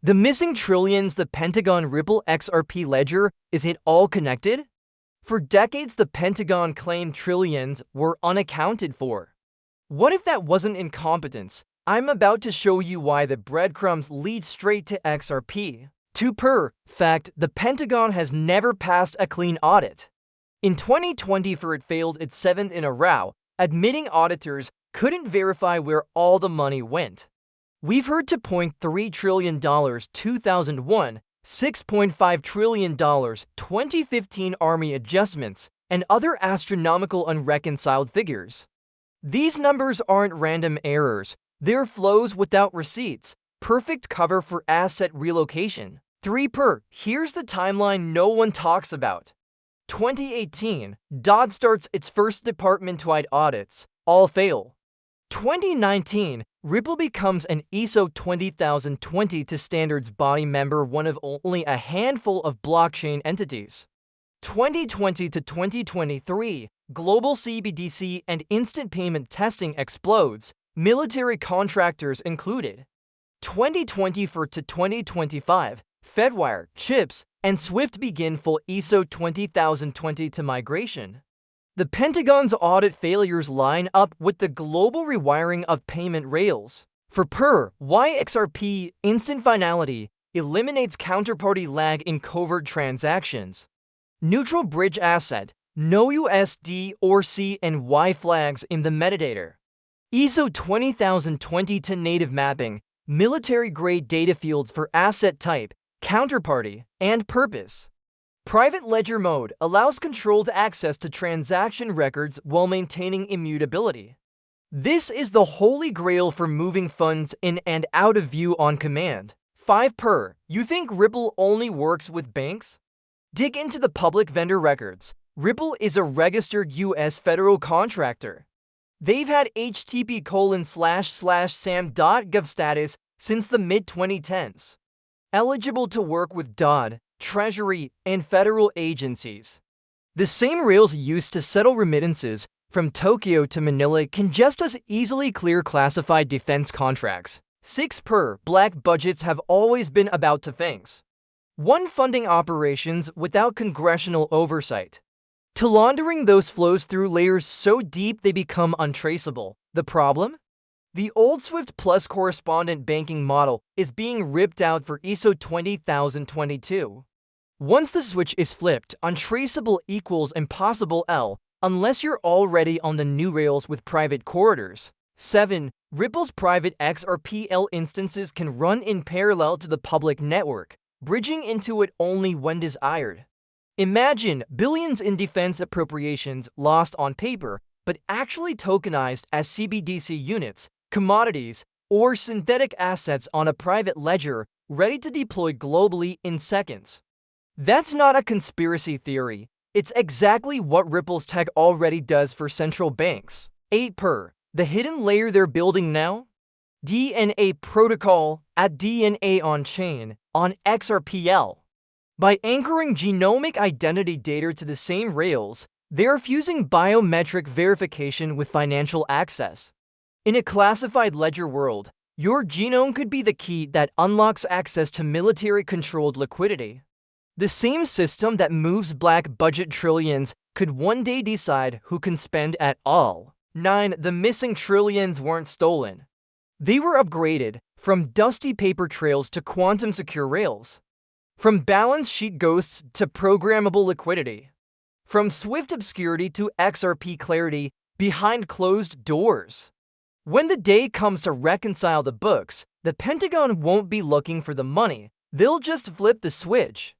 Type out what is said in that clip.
The missing trillions, the Pentagon Ripple XRP Ledger, is it all connected? For decades, the Pentagon claimed trillions were unaccounted for. What if that wasn't incompetence? I'm about to show you why the breadcrumbs lead straight to XRP. Fact, the Pentagon has never passed a clean audit. In 2020, it failed its seventh in a row, admitting auditors couldn't verify where all the money went. We've heard $2.3 trillion 2001, $6.5 trillion 2015 Army adjustments, and other astronomical unreconciled figures. These numbers aren't random errors, they're flows without receipts, perfect cover for asset relocation. Here's the timeline no one talks about. 2018, DOD starts its first department-wide audits, all fail. 2019, Ripple becomes an ISO 20020 to standards body member, one of only a handful of blockchain entities. 2020 to 2023, global CBDC and instant payment testing explodes, military contractors included. 2024 to 2025, Fedwire, chips, and SWIFT begin full ISO 20020 to migration. The Pentagon's audit failures line up with the global rewiring of payment rails. Why XRP instant finality eliminates counterparty lag in covert transactions. Neutral bridge asset, no USD or CNY flags in the metadata. ISO 20020 to native mapping, military-grade data fields for asset type, counterparty, and purpose. Private ledger mode allows controlled access to transaction records while maintaining immutability. This is the holy grail for moving funds in and out of view on command. You think Ripple only works with banks? Dig into the public vendor records. Ripple is a registered U.S. federal contractor. They've had http://sam.gov status since the mid-2010s. Eligible to work with DOD, Treasury, and federal agencies. The same rails used to settle remittances from Tokyo to Manila can just as easily clear classified defense contracts. Black budgets have always been about two things. 1. Funding operations without congressional oversight. 2. Laundering those flows through layers so deep they become untraceable. The problem? The old SWIFT plus correspondent banking model is being ripped out for ISO 20022. Once the switch is flipped, untraceable equals impossible unless you're already on the new rails with private corridors. 7. Ripple's private XRPL instances can run in parallel to the public network, bridging into it only when desired. Imagine billions in defense appropriations lost on paper, but actually tokenized as CBDC units, commodities, or synthetic assets on a private ledger ready to deploy globally in seconds. That's not a conspiracy theory. It's exactly what Ripple's tech already does for central banks. 8. The hidden layer they're building now? DNA protocol at DNA on-chain on XRPL. By anchoring genomic identity data to the same rails, they're fusing biometric verification with financial access. In a classified ledger world, your genome could be the key that unlocks access to military-controlled liquidity. The same system that moves black budget trillions could one day decide who can spend at all. 9. The missing trillions weren't stolen. They were upgraded from dusty paper trails to quantum-secure rails. From balance sheet ghosts to programmable liquidity. From SWIFT obscurity to XRP clarity behind closed doors. When the day comes to reconcile the books, the Pentagon won't be looking for the money. They'll just flip the switch.